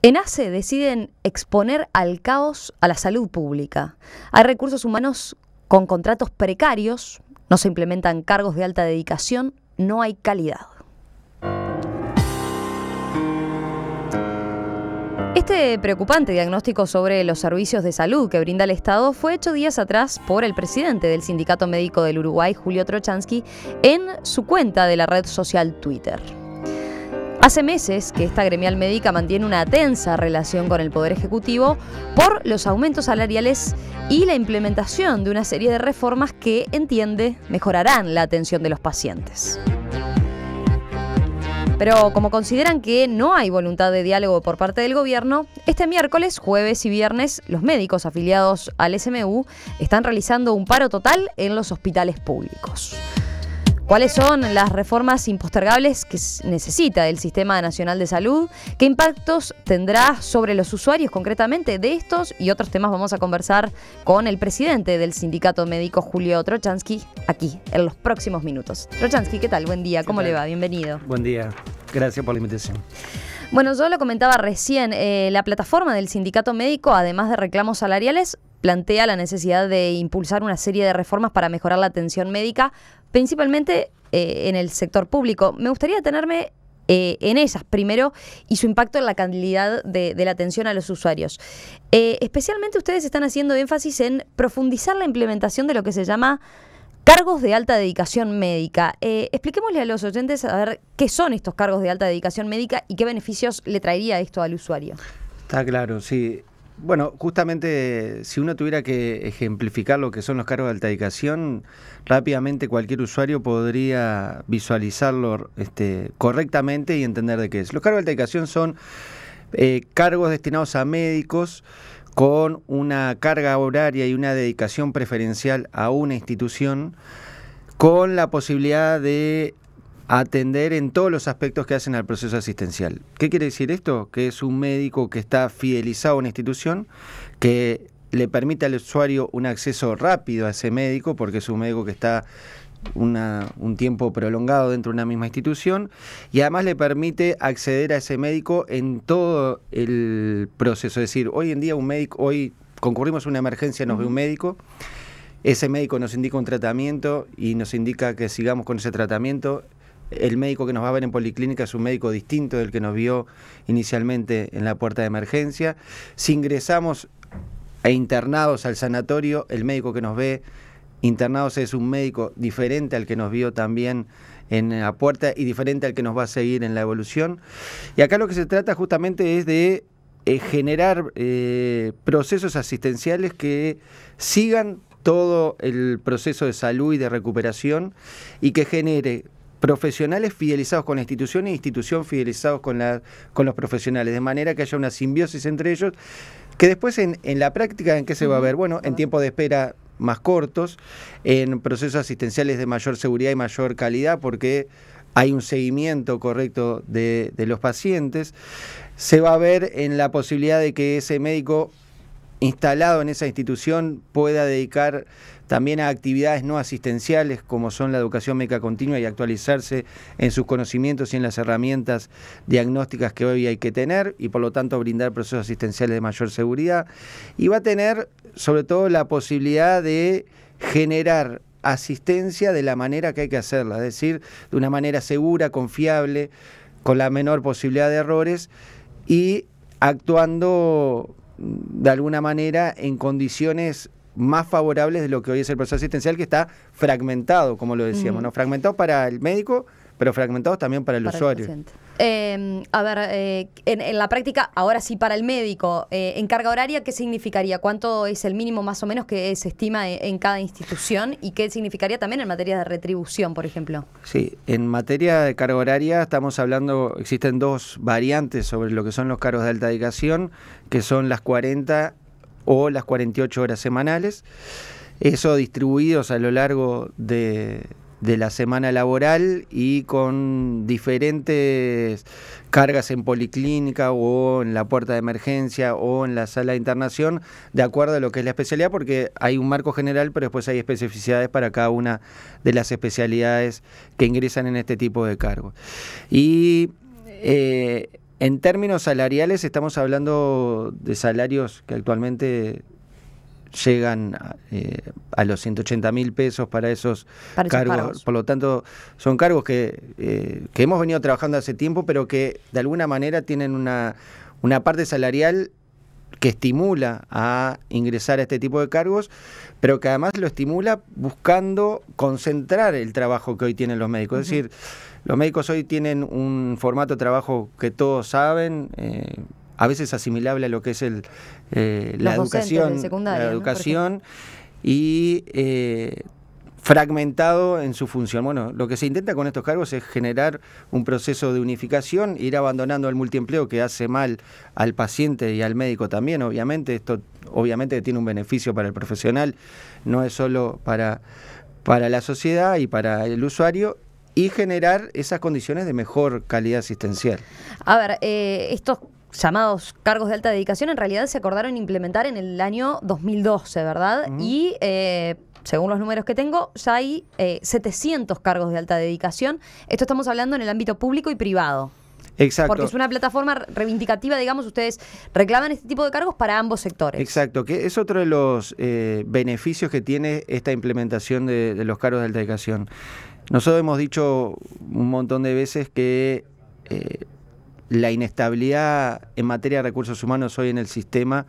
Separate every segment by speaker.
Speaker 1: En ACE deciden exponer al caos a la salud pública. Hay recursos humanos con contratos precarios, no se implementan cargos de alta dedicación, no hay calidad. Este preocupante diagnóstico sobre los servicios de salud que brinda el Estado fue hecho días atrás por el presidente del Sindicato Médico del Uruguay, Julio Trochansky, en su cuenta de la red social Twitter. Hace meses que esta gremial médica mantiene una tensa relación con el Poder Ejecutivo por los aumentos salariales y la implementación de una serie de reformas que, entiende, mejorarán la atención de los pacientes. Pero como consideran que no hay voluntad de diálogo por parte del gobierno, este miércoles, jueves y viernes, los médicos afiliados al SMU están realizando un paro total en los hospitales públicos. ¿Cuáles son las reformas impostergables que necesita el Sistema Nacional de Salud? ¿Qué impactos tendrá sobre los usuarios concretamente? De estos y otros temas vamos a conversar con el presidente del Sindicato Médico, Julio Trochansky, aquí, en los próximos minutos. Trochansky, ¿qué tal? Buen día, ¿cómo le va? Bienvenido.
Speaker 2: Buen día, gracias por la invitación.
Speaker 1: Bueno, yo lo comentaba recién, la plataforma del Sindicato Médico, además de reclamos salariales, plantea la necesidad de impulsar una serie de reformas para mejorar la atención médica, principalmente en el sector público. Me gustaría detenerme en esas primero y su impacto en la calidad de la atención a los usuarios. Especialmente ustedes están haciendo énfasis en profundizar la implementación de lo que se llama cargos de alta dedicación médica. Expliquémosle a los oyentes a ver qué son estos cargos de alta dedicación médica y qué beneficios le traería esto al usuario.
Speaker 2: Está claro, sí. Bueno, justamente si uno tuviera que ejemplificar lo que son los cargos de alta dedicación, rápidamente cualquier usuario podría visualizarlo correctamente y entender de qué es. Los cargos de alta dedicación son cargos destinados a médicos con una carga horaria y una dedicación preferencial a una institución, con la posibilidad de atender en todos los aspectos que hacen al proceso asistencial. ¿Qué quiere decir esto? Que es un médico que está fidelizado a una institución, que le permite al usuario un acceso rápido a ese médico, porque es un médico que está un tiempo prolongado dentro de una misma institución, y además le permite acceder a ese médico en todo el proceso. Es decir, hoy en día hoy concurrimos a una emergencia, nos ve un médico, ese médico nos indica un tratamiento y nos indica que sigamos con ese tratamiento. El médico que nos va a ver en policlínica es un médico distinto del que nos vio inicialmente en la puerta de emergencia. Si ingresamos e internados al sanatorio, el médico que nos ve internados es un médico diferente al que nos vio también en la puerta y diferente al que nos va a seguir en la evolución. Y acá lo que se trata justamente es de generar procesos asistenciales que sigan todo el proceso de salud y de recuperación y que genere profesionales fidelizados con la institución e institución fidelizados con los profesionales, de manera que haya una simbiosis entre ellos, que después en la práctica, ¿en qué se va a ver? Bueno, en tiempos de espera más cortos, en procesos asistenciales de mayor seguridad y mayor calidad, porque hay un seguimiento correcto de los pacientes. Se va a ver en la posibilidad de que ese médico instalado en esa institución pueda dedicar también a actividades no asistenciales como son la educación médica continua y actualizarse en sus conocimientos y en las herramientas diagnósticas que hoy hay que tener y por lo tanto brindar procesos asistenciales de mayor seguridad, y va a tener sobre todo la posibilidad de generar asistencia de la manera que hay que hacerla, es decir, de una manera segura, confiable, con la menor posibilidad de errores y actuando de alguna manera en condiciones más favorables de lo que hoy es el proceso asistencial, que está fragmentado, como lo decíamos, ¿no? Fragmentado para el médico, pero fragmentado también para el usuario.
Speaker 1: En la práctica, ahora sí para el médico, en carga horaria, ¿qué significaría? ¿Cuánto es el mínimo más o menos que se estima en cada institución? ¿Y qué significaría también en materia de retribución, por ejemplo?
Speaker 2: Sí, en materia de carga horaria estamos hablando, existen dos variantes sobre lo que son los cargos de alta dedicación, que son las 40 o las 48 horas semanales, eso distribuidos a lo largo de la semana laboral y con diferentes cargas en policlínica o en la puerta de emergencia o en la sala de internación, de acuerdo a lo que es la especialidad, porque hay un marco general, pero después hay especificidades para cada una de las especialidades que ingresan en este tipo de cargos. Y En términos salariales estamos hablando de salarios que actualmente llegan a los 180.000 pesos para esos cargos. Por lo tanto, son cargos que hemos venido trabajando hace tiempo, pero que de alguna manera tienen una parte salarial que estimula a ingresar a este tipo de cargos, pero que además lo estimula buscando concentrar el trabajo que hoy tienen los médicos. Es decir, los médicos hoy tienen un formato de trabajo que todos saben, a veces asimilable a lo que es la educación, y fragmentado en su función. Bueno, lo que se intenta con estos cargos es generar un proceso de unificación, ir abandonando el multiempleo que hace mal al paciente y al médico también, obviamente. Esto obviamente tiene un beneficio para el profesional, no es solo para la sociedad y para el usuario, y generar esas condiciones de mejor calidad asistencial.
Speaker 1: A ver, estos llamados cargos de alta dedicación en realidad se acordaron implementar en el año 2012, ¿verdad? Y según los números que tengo, ya hay 700 cargos de alta dedicación. Esto estamos hablando en el ámbito público y privado.
Speaker 2: Exacto.
Speaker 1: Porque es una plataforma reivindicativa, digamos, ustedes reclaman este tipo de cargos para ambos sectores.
Speaker 2: Exacto, que es otro de los beneficios que tiene esta implementación de los cargos de alta dedicación. Nosotros hemos dicho un montón de veces que la inestabilidad en materia de recursos humanos hoy en el sistema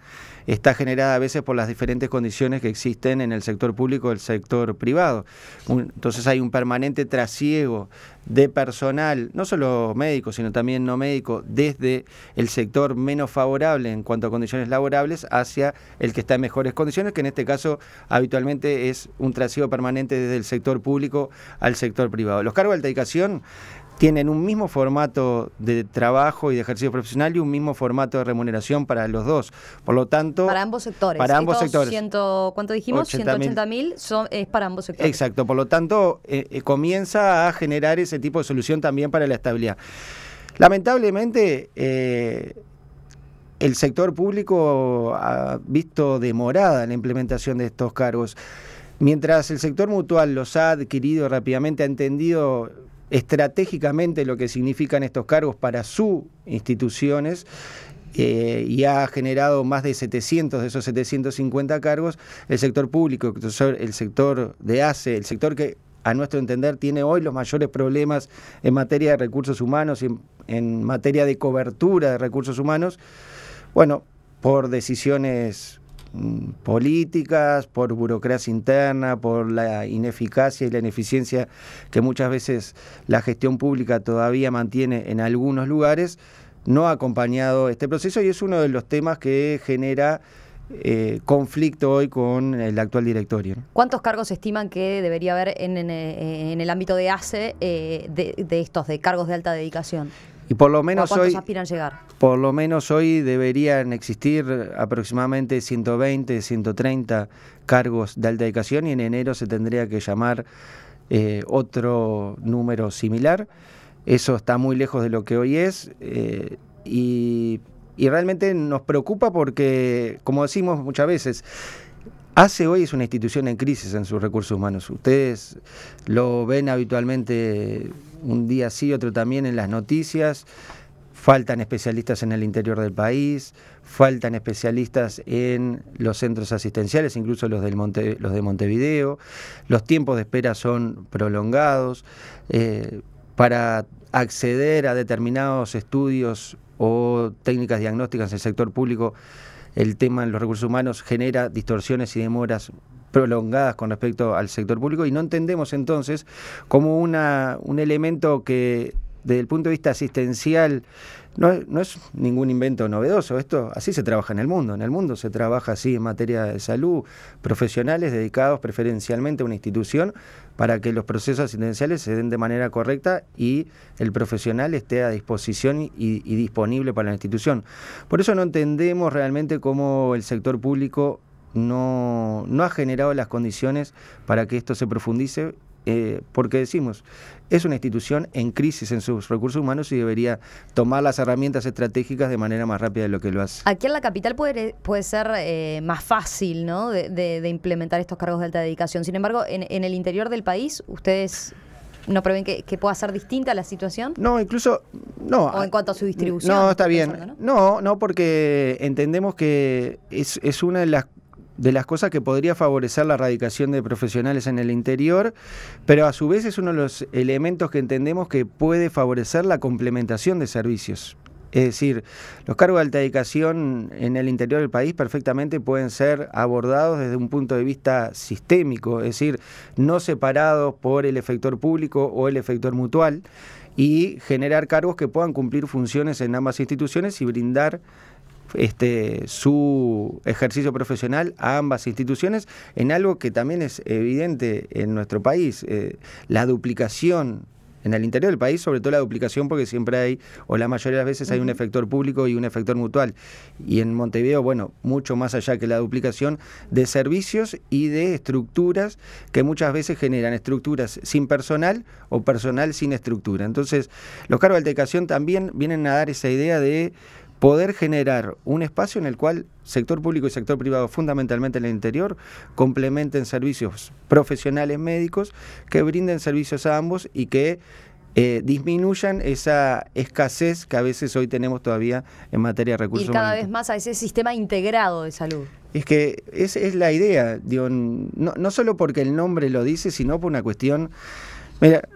Speaker 2: está generada a veces por las diferentes condiciones que existen en el sector público y el sector privado. Entonces hay un permanente trasiego de personal, no solo médico, sino también no médico, desde el sector menos favorable en cuanto a condiciones laborables hacia el que está en mejores condiciones, que en este caso habitualmente es un trasiego permanente desde el sector público al sector privado. Los cargos de alta dedicación tienen un mismo formato de trabajo y de ejercicio profesional y un mismo formato de remuneración para los dos. Por lo tanto,
Speaker 1: para ambos sectores.
Speaker 2: Para ambos sectores.
Speaker 1: ¿Cuánto dijimos? 180.000 es para ambos sectores.
Speaker 2: Exacto. Por lo tanto, comienza a generar ese tipo de solución también para la estabilidad. Lamentablemente, el sector público ha visto demorada la implementación de estos cargos. Mientras el sector mutual los ha adquirido rápidamente, ha entendido estratégicamente lo que significan estos cargos para sus instituciones, y ha generado más de 700 de esos 750 cargos, el sector público, el sector de ACE, el sector que a nuestro entender tiene hoy los mayores problemas en materia de recursos humanos y en materia de cobertura de recursos humanos, bueno, por decisiones políticas, por burocracia interna, por la ineficacia y la ineficiencia que muchas veces la gestión pública todavía mantiene en algunos lugares, no ha acompañado este proceso, y es uno de los temas que genera conflicto hoy con el actual directorio.
Speaker 1: ¿Cuántos cargos estiman que debería haber en el ámbito de ACE de cargos de alta dedicación?
Speaker 2: Y por lo menos
Speaker 1: ¿A cuántos aspiran llegar?
Speaker 2: Por lo menos hoy deberían existir aproximadamente 120, 130 cargos de alta dedicación, y en enero se tendría que llamar otro número similar. Eso está muy lejos de lo que hoy es, y realmente nos preocupa porque, como decimos muchas veces, ACE hoy es una institución en crisis en sus recursos humanos. Ustedes lo ven habitualmente un día sí, otro también en las noticias. Faltan especialistas en el interior del país, faltan especialistas en los centros asistenciales, incluso los de Montevideo. Los tiempos de espera son prolongados. Para acceder a determinados estudios o técnicas diagnósticas en el sector público, el tema en los recursos humanos genera distorsiones y demoras prolongadas con respecto al sector público, y no entendemos entonces como un elemento que desde el punto de vista asistencial no es ningún invento novedoso. Esto así se trabaja en el mundo. En el mundo se trabaja así en materia de salud, profesionales dedicados preferencialmente a una institución para que los procesos asistenciales se den de manera correcta y el profesional esté a disposición y disponible para la institución. Por eso no entendemos realmente cómo el sector público no ha generado las condiciones para que esto se profundice, porque decimos, es una institución en crisis en sus recursos humanos y debería tomar las herramientas estratégicas de manera más rápida de lo que lo hace.
Speaker 1: Aquí en la capital puede ser más fácil, ¿no?, de implementar estos cargos de alta dedicación. Sin embargo, en el interior del país, ustedes ¿No prevén que pueda ser distinta la situación?
Speaker 2: No, incluso... No,
Speaker 1: ¿O en cuanto a su distribución?
Speaker 2: No, está bien.
Speaker 1: Pensando, ¿no?
Speaker 2: No, porque entendemos que es una de las cosas que podría favorecer la radicación de profesionales en el interior, pero a su vez es uno de los elementos que entendemos que puede favorecer la complementación de servicios. Es decir, los cargos de alta dedicación en el interior del país perfectamente pueden ser abordados desde un punto de vista sistémico, es decir, no separados por el efector público o el efector mutual, y generar cargos que puedan cumplir funciones en ambas instituciones y brindar su ejercicio profesional a ambas instituciones, en algo que también es evidente en nuestro país, la duplicación en el interior del país, sobre todo la duplicación, porque siempre hay, o la mayoría de las veces hay un efector público y un efector mutual. Y en Montevideo, bueno, mucho más allá que la duplicación de servicios y de estructuras que muchas veces generan estructuras sin personal o personal sin estructura. Entonces, los cargos de alta dedicación también vienen a dar esa idea de poder generar un espacio en el cual sector público y sector privado, fundamentalmente en el interior, complementen servicios profesionales médicos que brinden servicios a ambos y que disminuyan esa escasez que a veces hoy tenemos todavía en materia de recursos humanos.
Speaker 1: Ir cada vez más a ese sistema integrado de salud.
Speaker 2: Es que esa es la idea, digo, no solo porque el nombre lo dice, sino por una cuestión... Mira,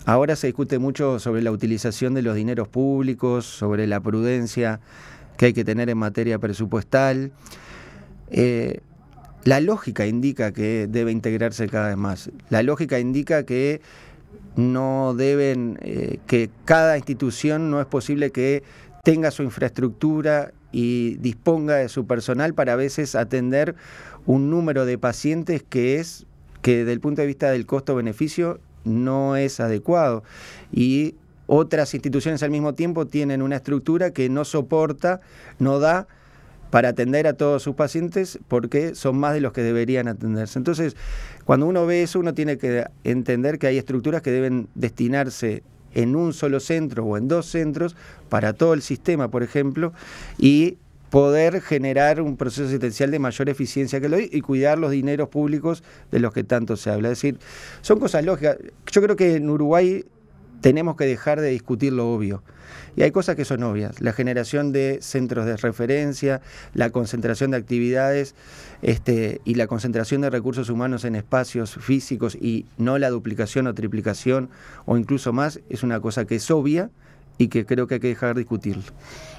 Speaker 2: ahora se discute mucho sobre la utilización de los dineros públicos, sobre la prudencia que hay que tener en materia presupuestal. La lógica indica que debe integrarse cada vez más. La lógica indica que no deben, que cada institución no es posible que tenga su infraestructura y disponga de su personal para a veces atender un número de pacientes que desde el punto de vista del costo-beneficio no es adecuado, y otras instituciones al mismo tiempo tienen una estructura que no soporta, no da para atender a todos sus pacientes porque son más de los que deberían atenderse. Entonces, cuando uno ve eso, uno tiene que entender que hay estructuras que deben destinarse en un solo centro o en dos centros para todo el sistema, por ejemplo, y poder generar un proceso asistencial de mayor eficiencia que lo hay y cuidar los dineros públicos de los que tanto se habla. Es decir, son cosas lógicas. Yo creo que en Uruguay tenemos que dejar de discutir lo obvio. Y hay cosas que son obvias. La generación de centros de referencia, la concentración de actividades y la concentración de recursos humanos en espacios físicos y no la duplicación o triplicación o incluso más, es una cosa que es obvia y que creo que hay que dejar de discutirlo.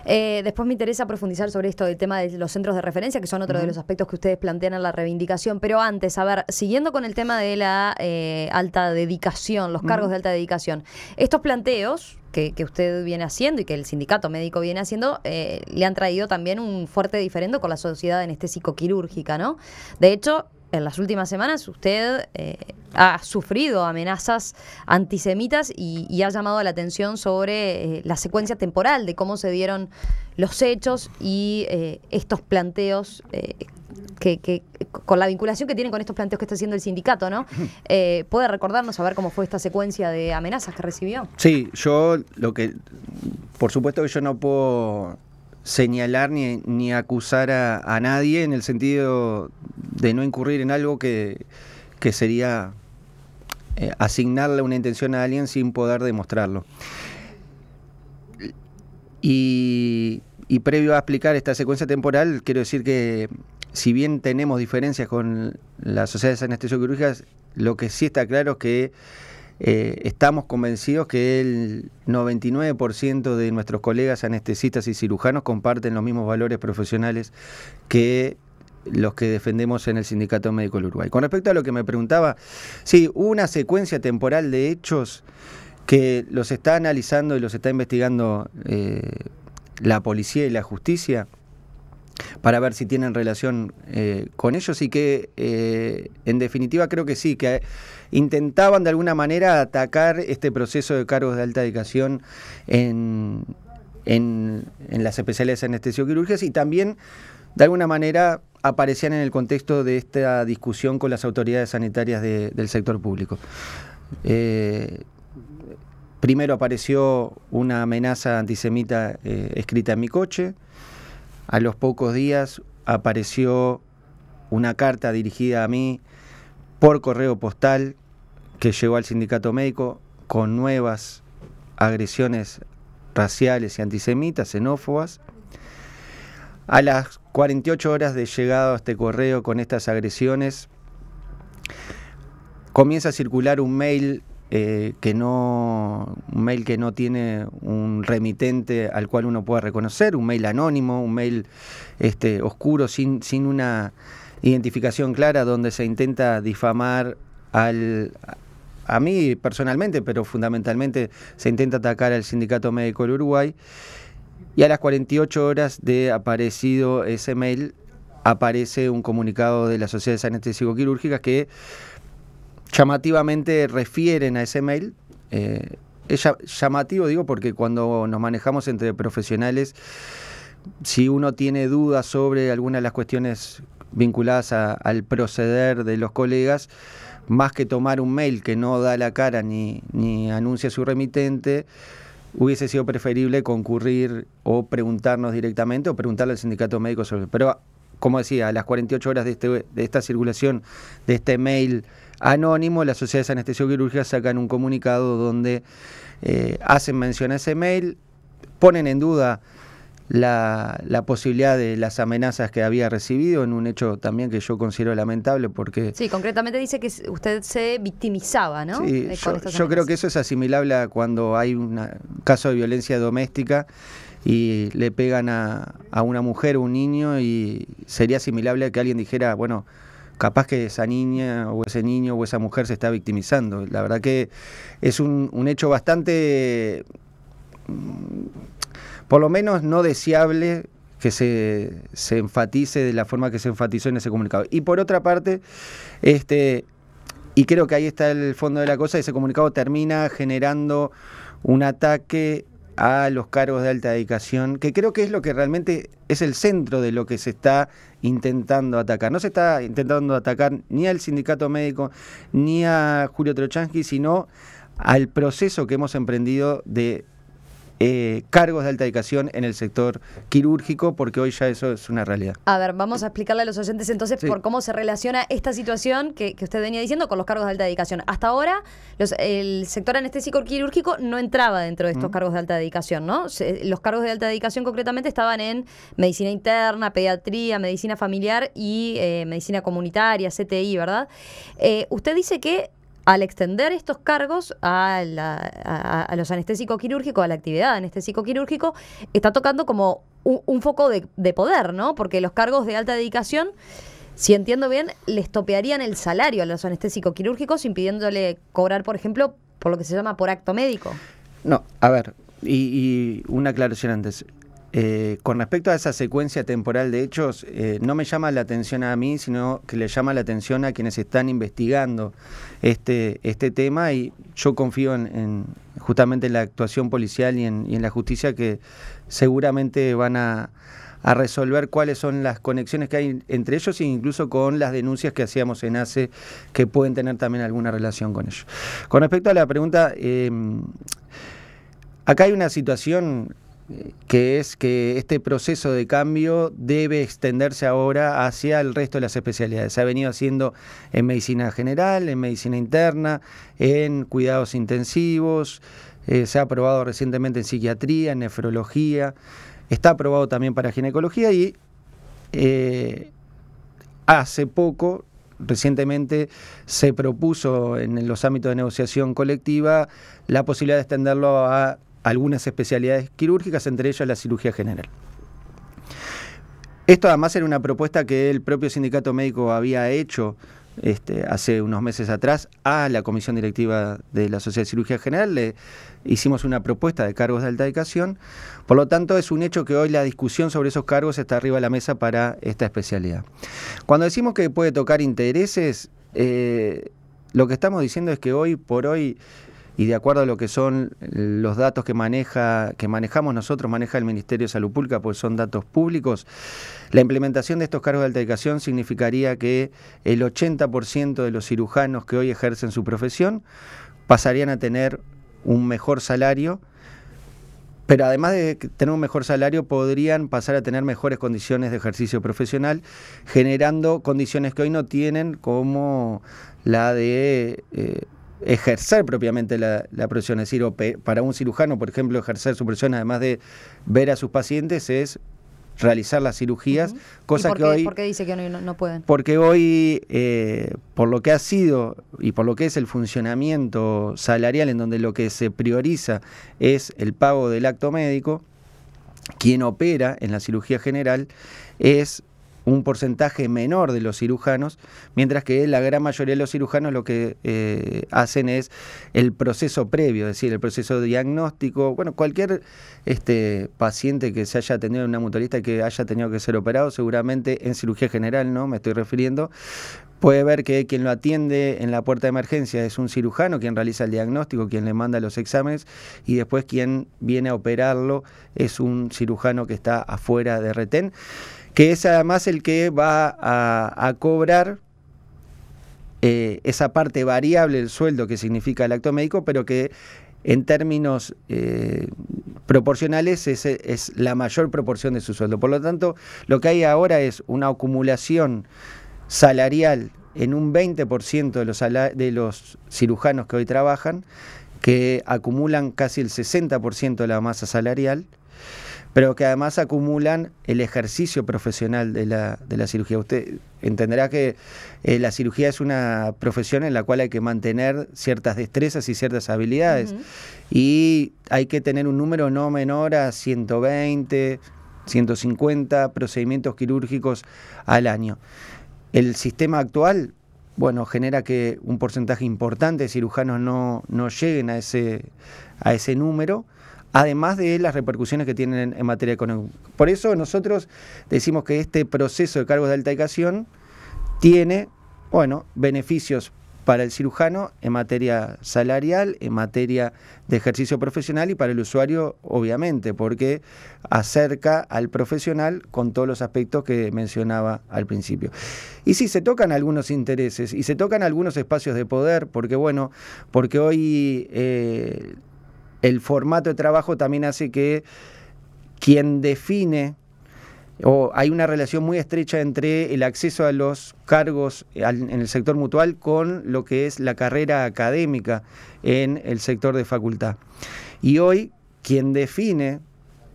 Speaker 1: Después me interesa profundizar sobre esto del tema de los centros de referencia, que son otro de los aspectos que ustedes plantean en la reivindicación. Pero antes, a ver, siguiendo con el tema de la alta dedicación, los cargos de alta dedicación, estos planteos que usted viene haciendo y que el sindicato médico viene haciendo, le han traído también un fuerte diferendo con la sociedad anestésico-quirúrgica, ¿no? De hecho, en las últimas semanas usted ha sufrido amenazas antisemitas y ha llamado la atención sobre la secuencia temporal de cómo se dieron los hechos y estos planteos que con la vinculación que tienen con estos planteos que está haciendo el sindicato, ¿no? ¿Puede recordarnos a ver cómo fue esta secuencia de amenazas que recibió?
Speaker 2: Sí, por supuesto que yo no puedo señalar ni acusar a nadie en el sentido de no incurrir en algo que sería asignarle una intención a alguien sin poder demostrarlo. Y previo a explicar esta secuencia temporal, quiero decir que si bien tenemos diferencias con las sociedades anestesiológicas, lo que sí está claro es que estamos convencidos que el 99% de nuestros colegas anestesistas y cirujanos comparten los mismos valores profesionales que los que defendemos en el Sindicato Médico del Uruguay. Con respecto a lo que me preguntaba, sí, hubo una secuencia temporal de hechos que los está analizando y los está investigando la policía y la justicia para ver si tienen relación con ellos y que en definitiva creo que sí, que intentaban de alguna manera atacar este proceso de cargos de alta dedicación en las especialidades anestesiológicas y también de alguna manera aparecían en el contexto de esta discusión con las autoridades sanitarias del sector público. Primero apareció una amenaza antisemita escrita en mi coche. A los pocos días apareció una carta dirigida a mí por correo postal que llegó al sindicato médico con nuevas agresiones raciales y antisemitas, xenófobas. A las 48 horas de llegado a este correo con estas agresiones, comienza a circular un mail que no tiene un remitente al cual uno pueda reconocer, un mail anónimo, un mail oscuro, sin una identificación clara, donde se intenta difamar a mí personalmente, pero fundamentalmente se intenta atacar al Sindicato Médico del Uruguay. Y a las 48 horas de aparecido ese mail, aparece un comunicado de las sociedades anestésico-quirúrgicas que llamativamente refieren a ese mail. Es llamativo, digo, porque cuando nos manejamos entre profesionales, si uno tiene dudas sobre algunas de las cuestiones vinculadas al proceder de los colegas, más que tomar un mail que no da la cara ni anuncia su remitente, hubiese sido preferible concurrir o preguntarnos directamente o preguntarle al sindicato médico sobre. Pero, como decía, a las 48 horas de esta circulación de este mail anónimo, las sociedades anestesiológicas sacan un comunicado donde hacen mención a ese mail, ponen en duda la posibilidad de las amenazas que había recibido, en un hecho también que yo considero lamentable porque...
Speaker 1: Sí, concretamente dice que usted se victimizaba, ¿no?
Speaker 2: Sí, yo creo que eso es asimilable a cuando hay un caso de violencia doméstica y le pegan a una mujer o un niño, y sería asimilable a que alguien dijera, bueno, capaz que esa niña o ese niño o esa mujer se está victimizando. La verdad que es un hecho bastante... por lo menos no deseable que se enfatice de la forma que se enfatizó en ese comunicado. Y por otra parte, y creo que ahí está el fondo de la cosa, ese comunicado termina generando un ataque a los cargos de alta dedicación, que creo que es lo que realmente es el centro de lo que se está intentando atacar. No se está intentando atacar ni al sindicato médico ni a Julio Trochansky, sino al proceso que hemos emprendido de cargos de alta dedicación en el sector quirúrgico, porque hoy ya eso es una realidad.
Speaker 1: A ver, vamos a explicarle a los oyentes entonces por cómo se relaciona esta situación que usted venía diciendo con los cargos de alta dedicación. Hasta ahora, el sector anestésico quirúrgico no entraba dentro de estos cargos de alta dedicación, ¿no? Los cargos de alta dedicación concretamente estaban en medicina interna, pediatría, medicina familiar y medicina comunitaria, CTI, ¿verdad? Usted dice que al extender estos cargos a los anestésico-quirúrgicos, a la actividad anestésico-quirúrgico, está tocando como un foco de poder, ¿no? Porque los cargos de alta dedicación, si entiendo bien, les topearían el salario a los anestésico-quirúrgicos, impidiéndole cobrar, por ejemplo, por lo que se llama por acto médico.
Speaker 2: No, a ver, y una aclaración antes. Con respecto a esa secuencia temporal de hechos, no me llama la atención a mí, sino que le llama la atención a quienes están investigando este tema, y yo confío en justamente en la actuación policial y en la justicia, que seguramente van a resolver cuáles son las conexiones que hay entre ellos, e incluso con las denuncias que hacíamos en ACE, que pueden tener también alguna relación con ello. Con respecto a la pregunta, acá hay una situación que es que este proceso de cambio debe extenderse ahora hacia el resto de las especialidades. Se ha venido haciendo en medicina general, en medicina interna, en cuidados intensivos, se ha aprobado recientemente en psiquiatría, en nefrología, está aprobado también para ginecología, y hace poco, recientemente, se propuso en los ámbitos de negociación colectiva la posibilidad de extenderlo a algunas especialidades quirúrgicas, entre ellas la cirugía general. Esto además era una propuesta que el propio sindicato médico había hecho hace unos meses atrás a la comisión directiva de la Sociedad de Cirugía General. Le hicimos una propuesta de cargos de alta dedicación, por lo tanto es un hecho que hoy la discusión sobre esos cargos está arriba de la mesa para esta especialidad. Cuando decimos que puede tocar intereses, lo que estamos diciendo es que hoy por hoy, y de acuerdo a lo que son los datos que manejamos nosotros, maneja el Ministerio de Salud Pública, pues son datos públicos, la implementación de estos cargos de alta dedicación significaría que el 80% de los cirujanos que hoy ejercen su profesión pasarían a tener un mejor salario, pero además de tener un mejor salario, podrían pasar a tener mejores condiciones de ejercicio profesional, generando condiciones que hoy no tienen, como la de ejercer propiamente la profesión. Es decir, para un cirujano, por ejemplo, ejercer su profesión, además de ver a sus pacientes, es realizar las cirugías, cosa que hoy...
Speaker 1: ¿Por qué dice que no pueden?
Speaker 2: Porque hoy, por lo que ha sido y por lo que es el funcionamiento salarial, en donde lo que se prioriza es el pago del acto médico, quien opera en la cirugía general es un porcentaje menor de los cirujanos, mientras que la gran mayoría de los cirujanos lo que hacen es el proceso previo, es decir, el proceso diagnóstico. Bueno, cualquier paciente que se haya atendido en una mutualista que haya tenido que ser operado, seguramente en cirugía general, ¿no? Me estoy refiriendo, puede ver que quien lo atiende en la puerta de emergencia es un cirujano, quien realiza el diagnóstico, quien le manda los exámenes, y después quien viene a operarlo es un cirujano que está afuera de retén, que es además el que va a cobrar esa parte variable del sueldo que significa el acto médico, pero que en términos proporcionales es la mayor proporción de su sueldo. Por lo tanto, lo que hay ahora es una acumulación salarial en un 20% de los cirujanos que hoy trabajan, que acumulan casi el 60% de la masa salarial, pero que además acumulan el ejercicio profesional de la cirugía. Usted entenderá que la cirugía es una profesión en la cual hay que mantener ciertas destrezas y ciertas habilidades, y hay que tener un número no menor a 120, 150 procedimientos quirúrgicos al año. El sistema actual, bueno, genera que un porcentaje importante de cirujanos no lleguen a ese número, además de las repercusiones que tienen en materia económica. Por eso nosotros decimos que este proceso de cargos de alta dedicación tiene, bueno, beneficios para el cirujano en materia salarial, en materia de ejercicio profesional, y para el usuario, obviamente, porque acerca al profesional con todos los aspectos que mencionaba al principio. Y sí, se tocan algunos intereses y se tocan algunos espacios de poder, porque hoy el formato de trabajo también hace que quien define, o hay una relación muy estrecha entre el acceso a los cargos en el sector mutual con lo que es la carrera académica en el sector de facultad. Y hoy quien define,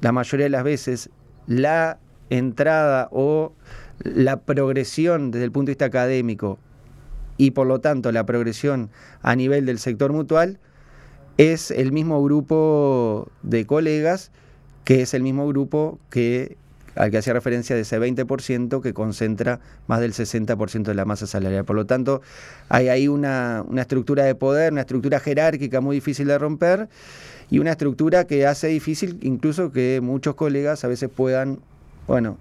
Speaker 2: la mayoría de las veces, la entrada o la progresión desde el punto de vista académico, y por lo tanto la progresión a nivel del sector mutual, es el mismo grupo de colegas, que es el mismo grupo al que hacía referencia de ese 20% que concentra más del 60% de la masa salarial. Por lo tanto, hay ahí una estructura de poder, una estructura jerárquica muy difícil de romper, y una estructura que hace difícil incluso que muchos colegas a veces puedan, bueno,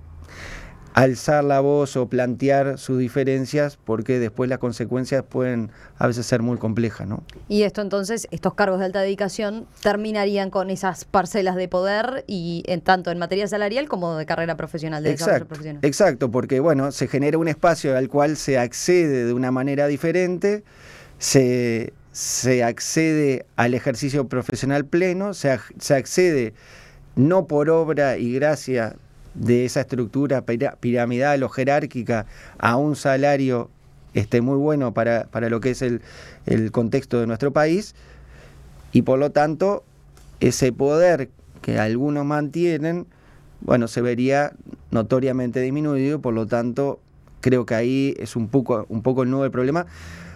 Speaker 2: alzar la voz o plantear sus diferencias, porque después las consecuencias pueden a veces ser muy complejas, ¿no?
Speaker 1: Y esto entonces, estos cargos de alta dedicación terminarían con esas parcelas de poder, y tanto en materia salarial como de carrera profesional, de desarrollo profesional.
Speaker 2: Exacto, porque bueno, se genera un espacio al cual se accede de una manera diferente, se accede al ejercicio profesional pleno, se accede no por obra y gracia de esa estructura piramidal o jerárquica a un salario muy bueno para lo que es el contexto de nuestro país, y por lo tanto ese poder que algunos mantienen, bueno, se vería notoriamente disminuido. Por lo tanto, creo que ahí es un poco el nudo del problema,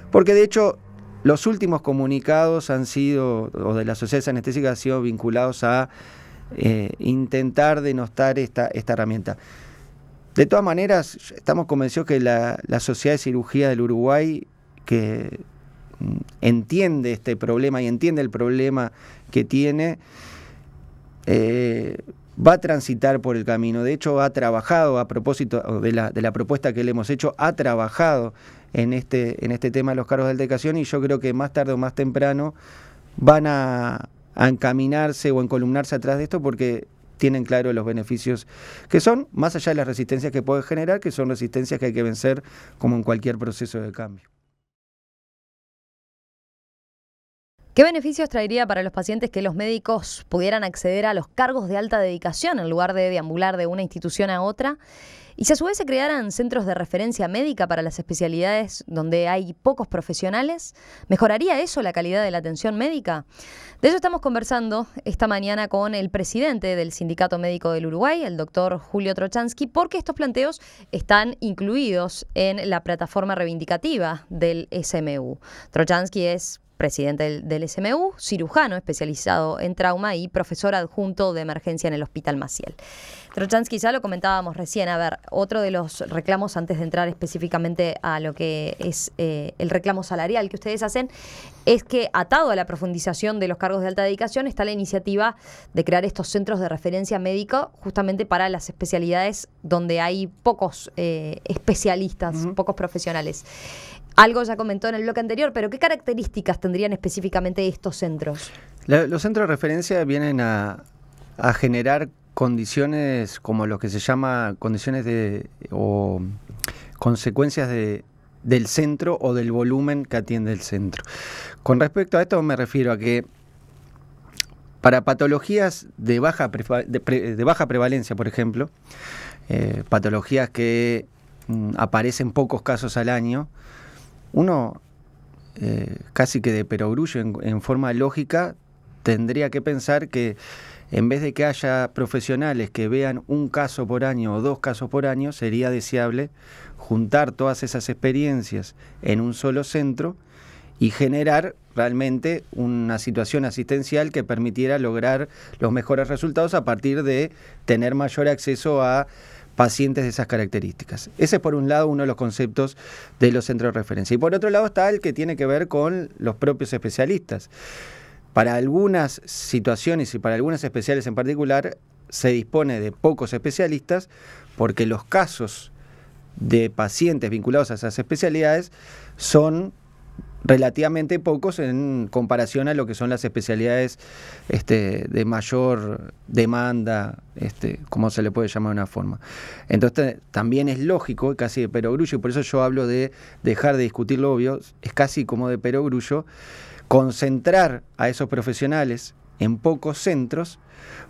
Speaker 2: porque de hecho los últimos comunicados han sido, o de las sociedades anestésicas, han sido vinculados a intentar denostar esta herramienta. De todas maneras, estamos convencidos que la Sociedad de Cirugía del Uruguay, que entiende este problema y entiende el problema que tiene, va a transitar por el camino. De hecho, ha trabajado, a propósito de la propuesta que le hemos hecho, ha trabajado en este tema de los cargos de alta dedicación, y yo creo que más tarde o más temprano van a encaminarse o encolumnarse atrás de esto, porque tienen claro los beneficios que son, más allá de las resistencias que puede generar, que son resistencias que hay que vencer como en cualquier proceso de cambio.
Speaker 1: ¿Qué beneficios traería para los pacientes que los médicos pudieran acceder a los cargos de alta dedicación en lugar de deambular de una institución a otra? Y si a su vez se crearan centros de referencia médica para las especialidades donde hay pocos profesionales, ¿mejoraría eso la calidad de la atención médica? De eso estamos conversando esta mañana con el presidente del Sindicato Médico del Uruguay, el doctor Julio Trochansky, porque estos planteos están incluidos en la plataforma reivindicativa del SMU. Trochansky es presidente del SMU, cirujano especializado en trauma y profesor adjunto de emergencia en el Hospital Maciel. Trochansky, ya lo comentábamos recién, a ver, otro de los reclamos, antes de entrar específicamente a lo que es el reclamo salarial que ustedes hacen, es que atado a la profundización de los cargos de alta dedicación está la iniciativa de crear estos centros de referencia médica justamente para las especialidades donde hay pocos especialistas, pocos profesionales. Algo ya comentó en el bloque anterior, pero ¿qué características tendrían específicamente estos centros? Los
Speaker 2: centros de referencia vienen a generar condiciones como lo que se llama condiciones o consecuencias del centro o del volumen que atiende el centro. Con respecto a esto me refiero a que para patologías de baja prevalencia, por ejemplo, patologías que aparecen pocos casos al año, uno casi que de perogrullo en forma lógica tendría que pensar que en vez de que haya profesionales que vean un caso por año o 2 casos por año, sería deseable juntar todas esas experiencias en un solo centro y generar realmente una situación asistencial que permitiera lograr los mejores resultados a partir de tener mayor acceso a pacientes de esas características. Ese es por un lado uno de los conceptos de los centros de referencia. Y por otro lado está el que tiene que ver con los propios especialistas. Para algunas situaciones y para algunas especiales en particular se dispone de pocos especialistas porque los casos de pacientes vinculados a esas especialidades son relativamente pocos en comparación a lo que son las especialidades de mayor demanda, como se le puede llamar de una forma. Entonces también es lógico, casi de perogrullo, y por eso yo hablo de dejar de discutir lo obvio, es casi como de perogrullo, concentrar a esos profesionales en pocos centros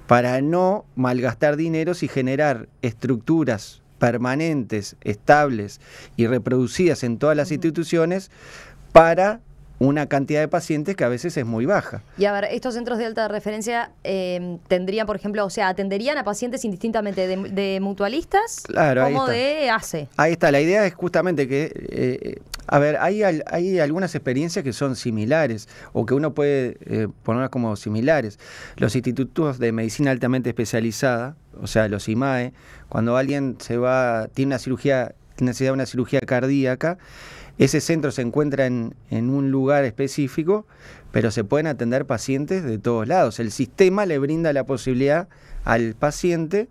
Speaker 2: para no malgastar dineros y generar estructuras permanentes, estables y reproducidas en todas las instituciones para una cantidad de pacientes que a veces es muy baja.
Speaker 1: Y a ver, estos centros de alta referencia tendrían, por ejemplo, o sea, atenderían a pacientes indistintamente de mutualistas, claro, como de ACE.
Speaker 2: Ahí está, la idea es justamente que, a ver, hay algunas experiencias que son similares, o que uno puede ponerlas como similares. Los institutos de medicina altamente especializada, o sea, los IMAE, cuando alguien tiene necesidad de una cirugía cardíaca, ese centro se encuentra en un lugar específico, pero se pueden atender pacientes de todos lados. El sistema le brinda la posibilidad al paciente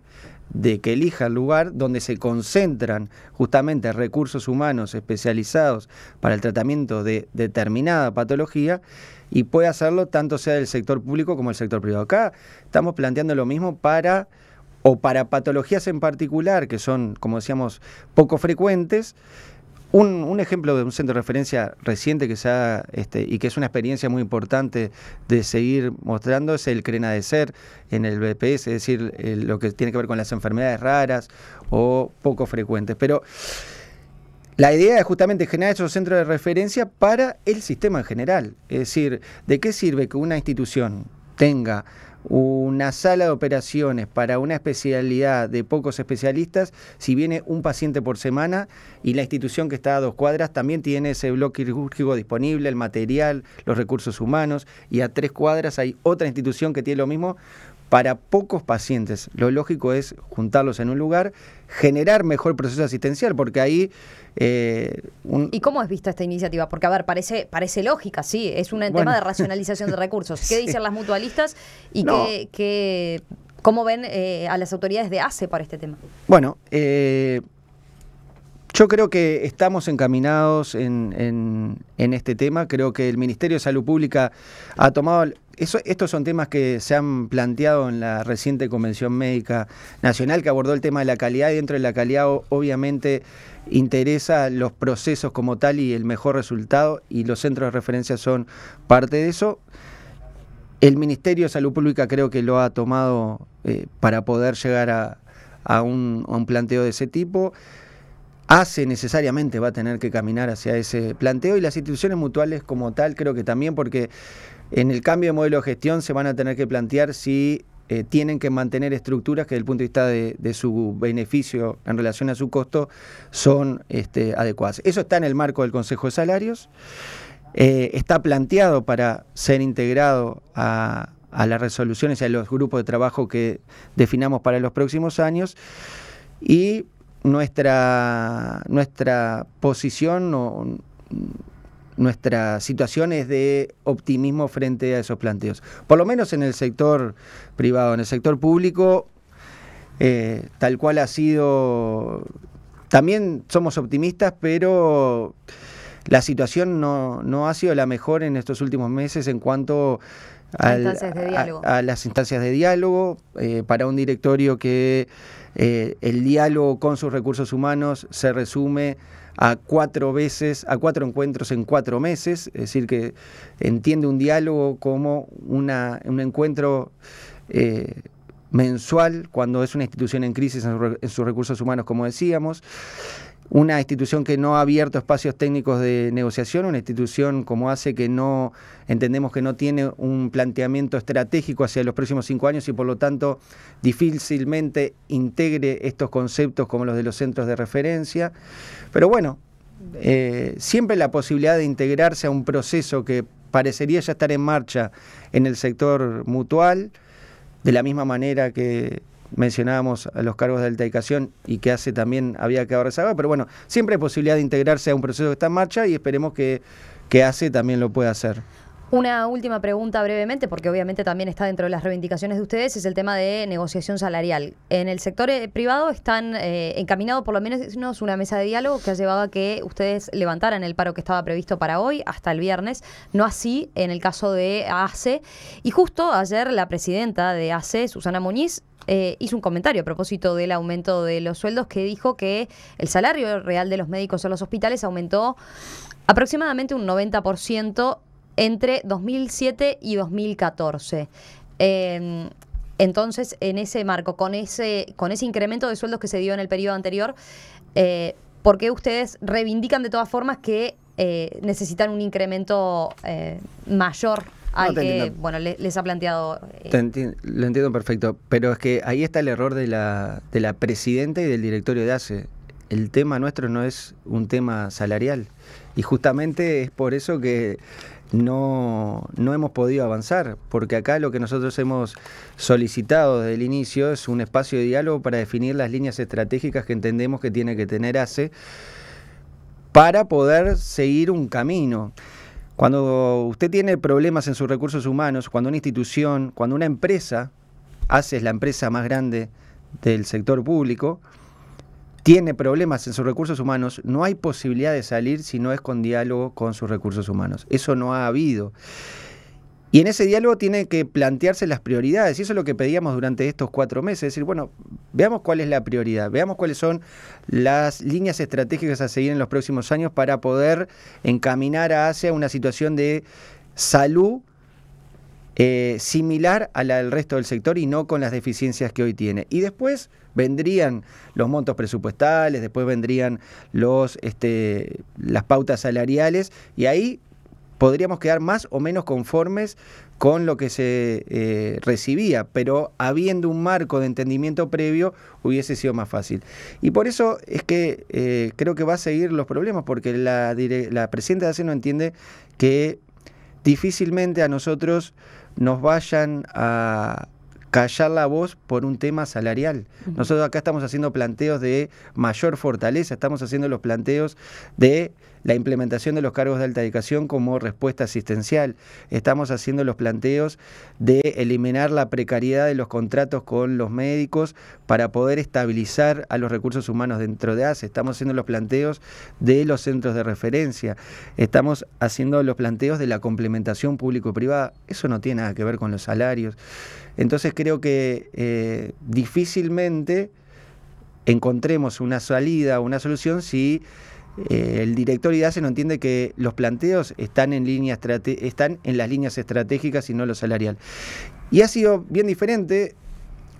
Speaker 2: de que elija el lugar donde se concentran justamente recursos humanos especializados para el tratamiento de determinada patología y puede hacerlo tanto sea del sector público como del sector privado. Acá estamos planteando lo mismo para patologías en particular que son, como decíamos, poco frecuentes. Un ejemplo de un centro de referencia reciente que se ha, y que es una experiencia muy importante de seguir mostrando es el CRENADECER en el BPS, es decir, lo que tiene que ver con las enfermedades raras o poco frecuentes. Pero la idea es justamente generar esos centros de referencia para el sistema en general. Es decir, ¿de qué sirve que una institución tenga una sala de operaciones para una especialidad de pocos especialistas si viene un paciente por semana y la institución que está a 2 cuadras también tiene ese bloque quirúrgico disponible, el material, los recursos humanos, y a 3 cuadras hay otra institución que tiene lo mismo para pocos pacientes? Lo lógico es juntarlos en un lugar, generar mejor proceso asistencial, porque ahí...
Speaker 1: ¿Y cómo es vista esta iniciativa? Porque, a ver, parece lógica, sí, es un tema de racionalización de recursos. ¿Qué dicen las mutualistas y cómo ven a las autoridades de ACE para este tema?
Speaker 2: Bueno, Yo creo que estamos encaminados en este tema. Creo que el Ministerio de Salud Pública ha tomado... Estos son temas que se han planteado en la reciente Convención Médica Nacional, que abordó el tema de la calidad, y dentro de la calidad obviamente interesa los procesos como tal y el mejor resultado, y los centros de referencia son parte de eso. El Ministerio de Salud Pública creo que lo ha tomado para poder llegar a un planteo de ese tipo. ACE necesariamente va a tener que caminar hacia ese planteo, y las instituciones mutuales como tal creo que también, porque en el cambio de modelo de gestión se van a tener que plantear si tienen que mantener estructuras que desde el punto de vista de su beneficio en relación a su costo son adecuadas. Eso está en el marco del Consejo de Salarios, está planteado para ser integrado a las resoluciones y a los grupos de trabajo que definamos para los próximos años, y nuestra posición nuestra situación es de optimismo frente a esos planteos, por lo menos en el sector privado. En el sector público, tal cual ha sido, también somos optimistas, pero la situación no ha sido la mejor en estos últimos meses en cuanto a las instancias de diálogo, para un directorio que el diálogo con sus recursos humanos se resume a 4 encuentros en 4 meses, es decir, que entiende un diálogo como un encuentro mensual cuando es una institución en crisis en sus recursos humanos, como decíamos. Una institución que no ha abierto espacios técnicos de negociación, una institución como ACE que entendemos que no tiene un planteamiento estratégico hacia los próximos 5 años, y por lo tanto difícilmente integre estos conceptos como los de los centros de referencia. Pero bueno, siempre la posibilidad de integrarse a un proceso que parecería ya estar en marcha en el sector mutual, de la misma manera que mencionábamos a los cargos de alta dedicación y que ACE también había quedado rezagado, pero bueno, siempre hay posibilidad de integrarse a un proceso que está en marcha, y esperemos que ACE también lo pueda hacer.
Speaker 1: Una última pregunta brevemente, porque obviamente también está dentro de las reivindicaciones de ustedes, es el tema de negociación salarial. En el sector privado están encaminados por lo menos una mesa de diálogo que ha llevado a que ustedes levantaran el paro que estaba previsto para hoy hasta el viernes, no así en el caso de ACE. Y justo ayer la presidenta de ACE, Susana Muñiz, hizo un comentario a propósito del aumento de los sueldos, que dijo que el salario real de los médicos en los hospitales aumentó aproximadamente un 90% entre 2007 y 2014. Entonces, en ese marco, con ese incremento de sueldos que se dio en el periodo anterior, ¿por qué ustedes reivindican de todas formas que necesitan un incremento mayor al que les ha planteado?
Speaker 2: Lo entiendo perfecto, pero es que ahí está el error de la presidenta y del directorio de ACE. El tema nuestro no es un tema salarial, y justamente es por eso que no hemos podido avanzar, porque acá lo que nosotros hemos solicitado desde el inicio es un espacio de diálogo para definir las líneas estratégicas que entendemos que tiene que tener ACE para poder seguir un camino. Cuando usted tiene problemas en sus recursos humanos, cuando una institución, cuando una empresa, ACE es la empresa más grande del sector público, tiene problemas en sus recursos humanos, no hay posibilidad de salir si no es con diálogo con sus recursos humanos. Eso no ha habido. Y en ese diálogo tiene que plantearse las prioridades, y eso es lo que pedíamos durante estos 4 meses. Es decir, bueno, veamos cuál es la prioridad, veamos cuáles son las líneas estratégicas a seguir en los próximos años para poder encaminar hacia una situación de salud similar a la del resto del sector, y no con las deficiencias que hoy tiene. Y después vendrían los montos presupuestales, después vendrían las pautas salariales, y ahí podríamos quedar más o menos conformes con lo que se recibía, pero habiendo un marco de entendimiento previo hubiese sido más fácil. Y por eso es que creo que va a seguir los problemas, porque la presidenta de ACE no entiende que difícilmente a nosotros nos vayan a callar la voz por un tema salarial. Nosotros acá estamos haciendo planteos de mayor fortaleza, estamos haciendo los planteos de la implementación de los cargos de alta dedicación como respuesta asistencial. Estamos haciendo los planteos de eliminar la precariedad de los contratos con los médicos para poder estabilizar a los recursos humanos dentro de ACE. Estamos haciendo los planteos de los centros de referencia. Estamos haciendo los planteos de la complementación público-privada. Eso no tiene nada que ver con los salarios. Entonces creo que difícilmente encontremos una salida, una solución si el director IDACE no entiende que los planteos están en las líneas estratégicas y no lo salarial. Y ha sido bien diferente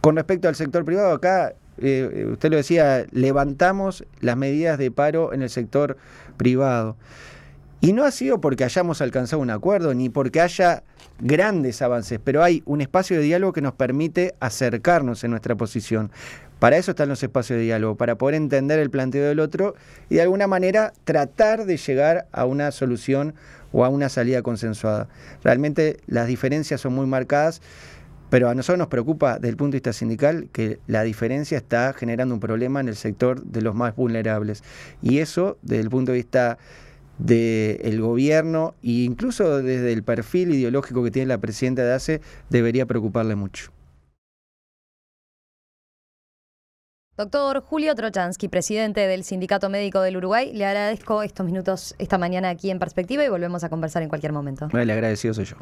Speaker 2: con respecto al sector privado. Acá, usted lo decía, levantamos las medidas de paro en el sector privado. Y no ha sido porque hayamos alcanzado un acuerdo, ni porque haya grandes avances, pero hay un espacio de diálogo que nos permite acercarnos en nuestra posición. Para eso están los espacios de diálogo, para poder entender el planteo del otro y de alguna manera tratar de llegar a una solución o a una salida consensuada. Realmente las diferencias son muy marcadas, pero a nosotros nos preocupa desde el punto de vista sindical que la diferencia está generando un problema en el sector de los más vulnerables. Y eso, desde el punto de vista del gobierno e incluso desde el perfil ideológico que tiene la presidenta de ACE, debería preocuparle mucho.
Speaker 1: Doctor Julio Trochansky, presidente del Sindicato Médico del Uruguay, le agradezco estos minutos esta mañana aquí en Perspectiva y volvemos a conversar en cualquier momento.
Speaker 2: El agradecido soy yo.